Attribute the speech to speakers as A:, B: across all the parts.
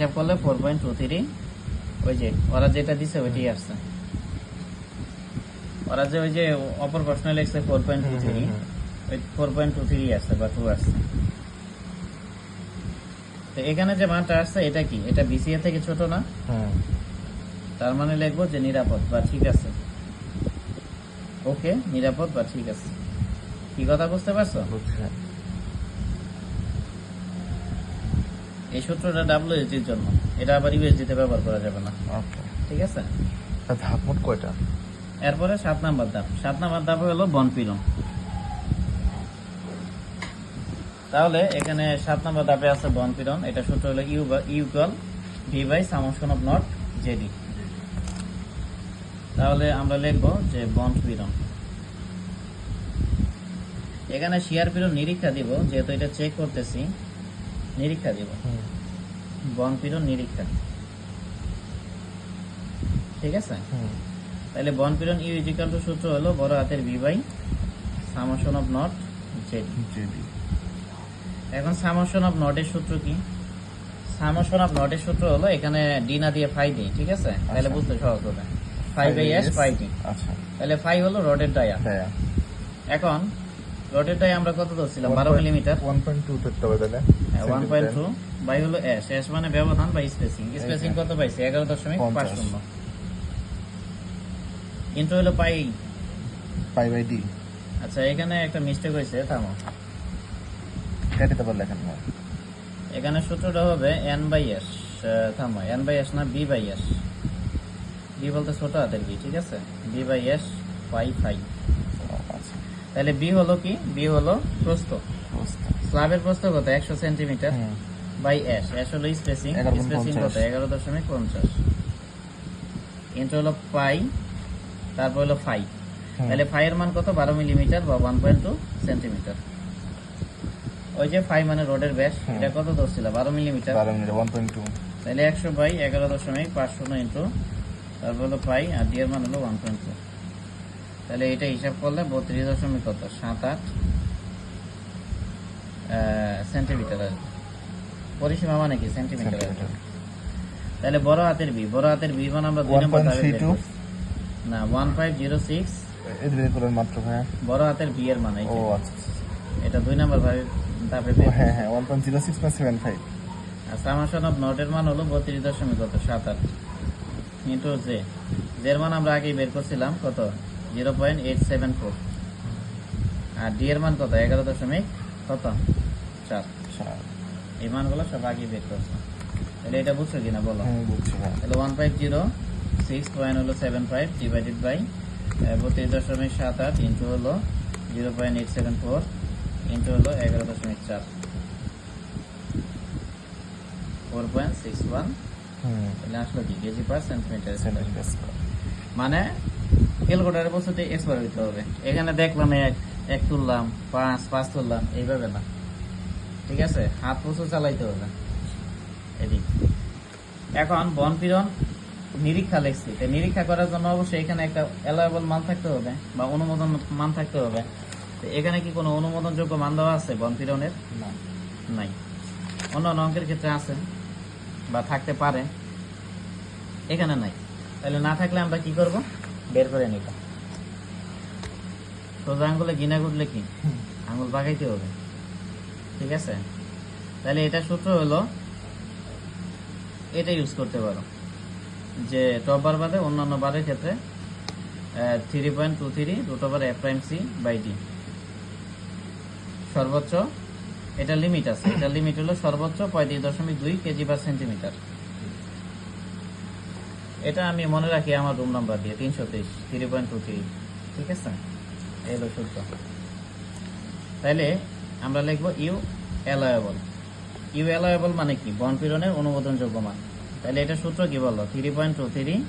A: হিসাব করলে 4.23 ওই যে ওরা যেটা দিছে ওইটাই আসছে। ওরা যে ওই যে অপর প্রশ্ন লিখছে 4.23 ওই 4.23 আসছে বা 2 আসছে। তো এখানে যে মানটা আসছে এটা কি? এটা বিসিএ থেকে ছোট না? তার মানে লিখবো যে নিরাপদ বা ঠিক আছে। ওকে, নিরাপদ বা ঠিক আছে। কি কথা বুঝতে পারছো? এই সূত্রটা WSD এর জন্য, এটা আবার ইউএসডি তে ব্যবহার করা যাবে না। ঠিক আছে?
B: ধাপ মোট কয়টা?
A: এরপরে 7 নাম্বার ধাপ। 7 নাম্বার ধাপ হলো বনপীড়ন। তাহলে এখানে 7 নাম্বার ধাপে আছে বনপীড়ন। এটা সূত্র হলো U equal V by summation of nought JD. তাহলে আমরা লিখবো যে বনপীড়ন, এখানে শিয়ার পীড়ন নিরীক্ষা দিব, যেহেতু এটা চেক করতেছি নিরীক্ষা দিব, বনপীড়ন নিরীক্ষা। ঠিক আছে? তাহলে বনপীড়ন ইউ ইজিক্যাল টু সূত্র হলো বড় হাতের V by summation of nought JD. এখন সামেশন অফ নটের সূত্র কি? সামেশন অফ নটের সূত্র হলো এখানে ডি না দিয়ে ফাই দিই। ঠিক আছে? তাহলে বুঝতে সহজ হবে। Phi by S phi D.
B: আচ্ছা,
A: তাহলে ফাই হলো রডের ডায়া। এখন রডের ডায়া আমরা কত ধরছিলাম? 12 মিলিমিটার।
B: 1.2 ধরতে হবে তাহলে।
A: 1.2 বাই হলো এস। এস মানে ব্যবধান বা স্পেসিং। স্পেসিং কত পাইছি? 11.50 ইনটু হলো পাই
B: বাই ডি।
A: আচ্ছা, এখানে একটা মিস্টেক হয়েছে, থামো।
B: কেটে পারলে লেখেন না।
A: এখানে সূত্রটা হবে এন বাই এস। থামো, এন বাই এস না, বি বাই এস। বি বলতে ছোট হাতের বি। ঠিক আছে? B by S pi phi. তাহলে বি হলো কি? বি হলো প্রস্থ। স্ল্যাবের প্রস্থ কত? 100 সেন্টিমিটার বাই এস। এস হলো স্পেসিং। স্পেসিং কত? 11.50 ইনটু হলো পাই, তারপর হলো ফাই। তাহলে ফাই এর মান কত? 12 মিলিমিটার বা 1.2 সেন্টিমিটার। ওই যে ফাই মানে রোডের ব্যাস, এটা কত ধরছিল? 12 মিলিমিটার।
B: 1.2।
A: তাহলে 100 বাই 11.50 ইনটু তারপর হলো পাই, আর ডি এর মান হলো 1.2। তাহলে এটা হিসাব করলে 32.78 সেন্টিমিটার আসবে। পরিসীমা মানে কি? সেন্টিমিটার আসবে। তাহলে বড় হাতের বি, বড় হাতের বি মান আমরা 2 নম্বর ধাপে বের করব না, 1506
B: এর বের করার মাত্র ভাই।
A: বড় হাতের বি এর মান
B: ও আচ্ছা,
A: এটা 2 নম্বর ধাপে বের।
B: হ্যাঁ হ্যাঁ, 1.06.75।
A: আর সামেশন অফ নটের মান হলো 32.78 ইনটু জে। জের মান আমরা আগেই বের করছিলাম কত? 0.874। আর ডি এর মান কত? 11.4। এই মানগুলো সব আগে বের করছে। তাহলে এটা বুঝছো কিনা বলো? তাহলে 150.6.75 ডিভাইডেড বাই 32.78 ইন্টু হলো 0.874 ইন্টু হলো 11.4, 4.61। তাহলে আসলো কি? কেজি পার সেন্টিমিটার। মানে ক্যালকুলেটরের বস্তুতে এক্সপার হইতে হবে। এখানে দেখলাম এক তুললাম, 5 তুললাম, এইভাবে না। ঠিক আছে? হাত প্রচুর চালাইতে হবে এদিক। এখন বনপীড়ন নিরীক্ষা লিখছি। নিরীক্ষা করার জন্য অবশ্যই এখানে একটা অ্যালায়েবল মান থাকতে হবে বা অনুমোদন মান থাকতে হবে। এখানে কি কোনো অনুমোদনযোগ্য মান দেওয়া আছে বনপীড়নের? নাই। অন্যান্য অঙ্কের ক্ষেত্রে আছে বা থাকতে পারে, এখানে নাই। তাহলে না থাকলে আমরা কি করব? বের করে নিব। সোজা আঙ্গুলে গিনা গুটলে কি আঙ্গুল পাকাইতে হবে। ঠিক আছে? তাহলে এটা সূত্র হলো, এটা ইউজ করতে পারো যে টপ বার বাদে অন্যান্য বারের ক্ষেত্রে 3.23 root over F prime C by D সর্বোচ্চ। এটা লিমিট আছে, এটা লিমিট হলো সর্বোচ্চ 35.2 কেজি পার সেন্টিমিটার। এটা আমি মনে রাখি আমার রুম নাম্বার দিয়ে 323 3.23। ঠিক আছে? এই হলো সূত্র। তাহলে আমরা লিখবো ইউ অ্যালায়েবল। ইউ অ্যালায়েবল মানে কি? বনপীড়নের অনুমোদনযোগ্য মান। তাহলে এটা সূত্র কি বললো? 3.23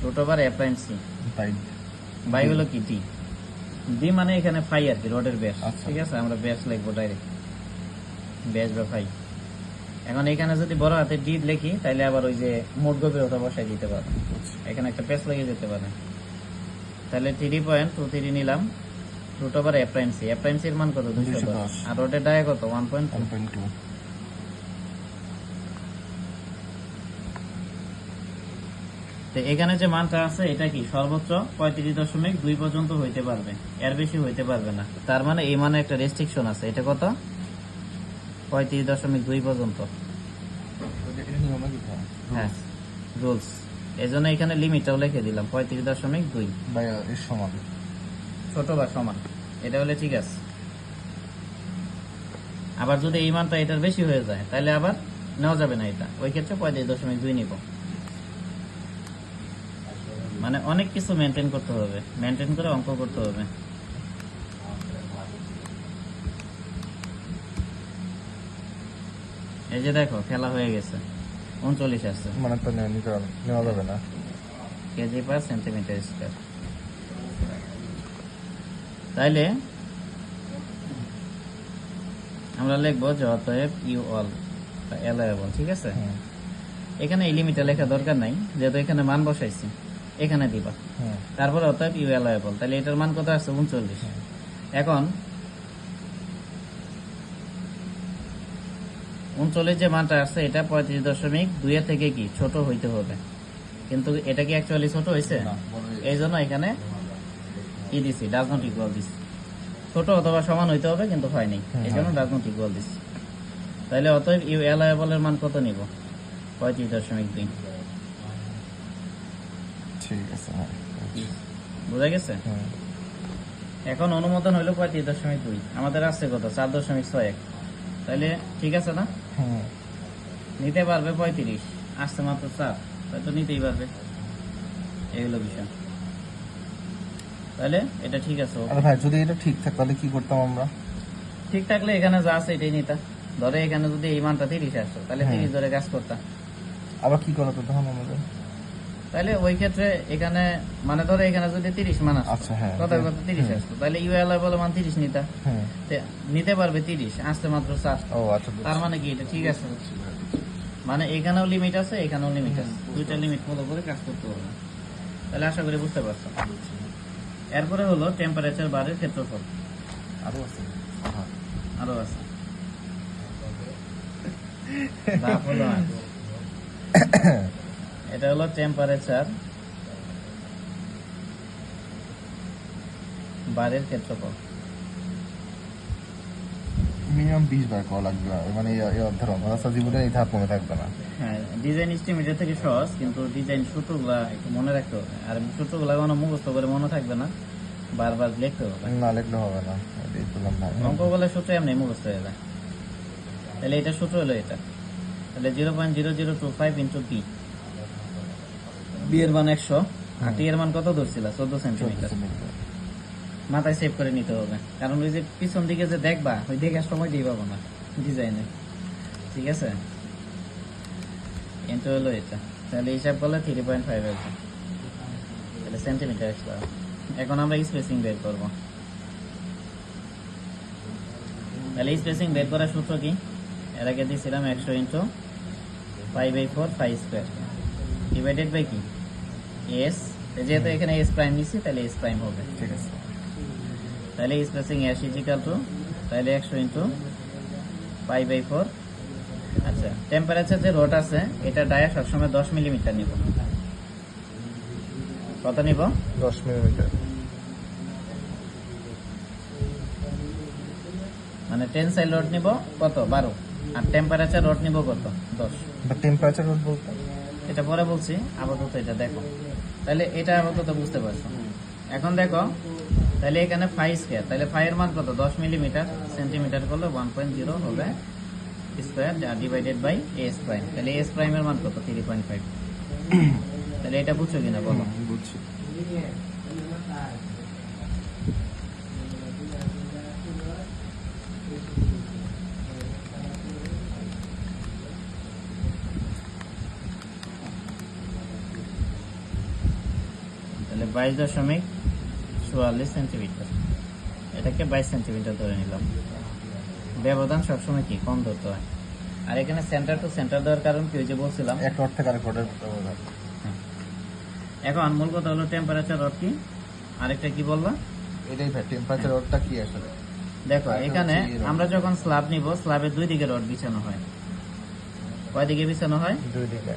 A: root over F prime C by হলো কি ডি। ডি মানে এখানে ফাই আর কি, রডের ব্যাস। ঠিক আছে? আমরা ব্যাস লিখবো ডাইরেক্ট, ব্যাস বা ফাই। এখন এখানে যদি বড় হাতে ডি লিখি তাহলে আবার ওই যে মোট গভীরতা বসাই দিতে পারে, এখানে একটা পেস লেগে যেতে পারে। তাহলে 3.23 নিলাম root over F prime C. F prime C এর মান কত? 210। আর রডের ডায়া কত? 1.2। তো এখানে যে মানটা আছে এটা কি সর্বোচ্চ 35.2 পর্যন্ত হইতে পারবে, এর বেশি হইতে পারবে না। তার মানে এই মানে একটা রেস্ট্রিকশন আছে, এটা কত 35.2 পর্যন্ত।
B: এটা নিয়মে কি ভাই?
A: হ্যাঁ রুলস, এই জন্য এখানে লিমিটটাও লিখে দিলাম 35.2,
B: বা এর সমান।
A: ছোট বা সমান, এটা হলে ঠিক আছে। আবার যদি এই মানটা এটার বেশি হয়ে যায় তাহলে আবার নেওয়া যাবে না, এটা ওই ক্ষেত্রে 35.2 নিব। মানে অনেক কিছু মেনটেন করতে হবে, মেনটেন করে অঙ্ক করতে হবে। এই যে দেখো খেলা হয়ে গেছে, 39 আছে
B: মানে তো নেওয়া যাবে না।
A: কেজি পার সেন্টিমিটার স্কয়ার। তাইলে আমরা লিখবো যে অতএব ইউ অল অ্যালায়েবল, ঠিক আছে।
B: হুম,
A: এখানে এই লিমিটটা লেখা দরকার নাই, যেহেতু এখানে মান বসাইছি এখানে দিবা।
B: হুম,
A: তারপরে অতএব ইউ অ্যালায়েবল, তাহলে এটার মান কত আছে 39। এখন 39 যে মানটা আছে এটা 35.2 এর থেকে কি ছোট হইতে হবে, কিন্তু এটা কি অ্যাকচুয়ালি ছোট হয়েছে?
B: না, বড়ই।
A: এই জন্য এখানে ই দিছি, ডাজ নট ইকুয়াল দিছি। ছোট অথবা সমান হইতে হবে কিন্তু হয়নি, এই জন্য ডাজ নট ইকুয়াল দিছি। তাহলে অতএব ইউ অ্যালায়েবল এর মান কত নিব? 35.2।
B: ঠিক আছে, হ্যাঁ।
A: বোঝা গেছে?
B: হুম,
A: এখন অনুমোদন হইলো 35.2, আমাদের আসছে কত 4.61। তাহলে ঠিক আছে না,
B: হুম।
A: নিতে পারবে 35, আসছে মাত্র 4, হয়তো নিতেই পারবে, এই হলো বিষয়। তাহলে এটা ঠিক আছে।
B: আরে ভাই, যদি এটা ঠিক থাকে তাহলে কি করতাম আমরা?
A: ঠিক থাকলে এখানে যা আছে এটাই নিতা। ধরে এখানে যদি এই মানটা 30 আসতো তাহলে 30 ধরে কাজ করতাম।
B: আবার কি করা তো তখন আমাদের?
A: তাহলে ওই ক্ষেত্রে এখানে মানে ধরে এখানে যদি 30 মান আসতো,
B: আচ্ছা, হ্যাঁ।
A: কথা কথা 30 আসতো, তাহলে ইউ অ্যালায়েবল মান 30 নিতা।
B: হুম।
A: নিতে পারবে 30, আসছে মাত্র 4।
B: ও আচ্ছা,
A: তার মানে কি এটা ঠিক আছে? মানে এখানেও লিমিট আছে, এখানেও লিমিট আছে, দুইটা লিমিট ফলো করে কাজ করতে হবে। তাহলে আশা করি বুঝতে পারছো। এরপরে হলো টেম্পারেচার বারের ক্ষেত্রফল,
B: আরো আছে। হ্যাঁ।
A: আরো আছে। ধাপ হলো 8। এটা হলো টেম্পারেচার বারের ক্ষেত্রফল।
B: মিনিমাম 20 বার করা লাগবে, মানে এই অধ্যায় রাস্তা জীবনে এই ধাপ মনে থাকবে না।
A: হ্যাঁ, ডিজাইন এস্টিমেটের থেকে সহজ, কিন্তু ডিজাইন সূত্রগুলা একটু মনে রাখতে হবে। আর সূত্রগুলা কোনো মুখস্থ করে মনে থাকবে না, বারবার লিখতে হবে।
B: না লিখলে হবে না, এটাই বললাম ভাই।
A: অঙ্ক বলে সূত্র এমনি মুখস্থ হয়ে যায়। তাহলে এটা সূত্র হলো এটা, তাহলে 0.0025 ইন্টু বি। বি এর মান 100 আর টি এর মান কত ধরছিল 14 সেন্টিমিটার। মাথায় সেভ করে নিতে হবে, কারণ ওই যে পিছন দিকে যে দেখবা ওই দেখার সময় দিয়ে পাবো না ডিজাইনে, ঠিক আছে। ইন্টু হলো এটা, তাহলে হিসাব করলে 3.5 আছে, তাহলে সেন্টিমিটার এক্সট্রা। এখন আমরা স্পেসিং বের করব। তাহলে স্পেসিং বের করার সূত্র কি? এর আগে দিয়েছিলাম 100 into π/4 pi square divided by কি এস, যেহেতু এখানে এস প্রাইম নিচ্ছি তাহলে এস প্রাইম হবে,
B: ঠিক আছে।
A: তাহলে স্পেসিং এস ইজিক্যাল টু তাহলে 100 ইন্টু π/4। আচ্ছা, টেম্পারেচার যে রোড আছে এটা ডায়া সবসময় 10 মিলিমিটার নিব। কত নিব?
B: 10 মিলিমিটার।
A: মানে টেনসাইল রড নিব কত 12, আর টেম্পারেচার রড নিব কত 10।
B: টেম্পারেচার বলতে
A: এটা পরে বলছি, আপাতত এটা দেখো। তাহলে এটা আপাতত বুঝতে পারছো। এখন দেখো, তাহলে এখানে 5 স্কয়ার, তাহলে 5 এর মান কত 10 মিলিমিটার, সেন্টিমিটার করলে 1.0 হবে square divided by S prime. তাহলে এস প্রাইমের মান কত 3.5। তাহলে এটা বুঝছো কিনা বলো?
B: বুঝছি।
A: তাহলে 22.44 সেন্টিমিটার, এটাকে 22 সেন্টিমিটার ধরে নিলাম। ব্যবধান সবসময় কি কম ধরতে হয়। আর এখানে সেন্টার টু সেন্টার দেওয়ার কারণ কি, ওই যে বলছিলাম।
B: এক রড থেকে আরেক রডের ব্যবধান।
A: এখন মূল কথা হলো টেম্পারেচার রড কি, আরেকটা কি বলবা?
B: এটাই ভাই, টেম্পারেচার রডটা কি আসলে?
A: দেখো এখানে আমরা যখন স্ল্যাব নিব, স্ল্যাবের দুই দিকে রড বিছানো হয়। কয় দিকে বিছানো হয়?
B: দুই দিকে।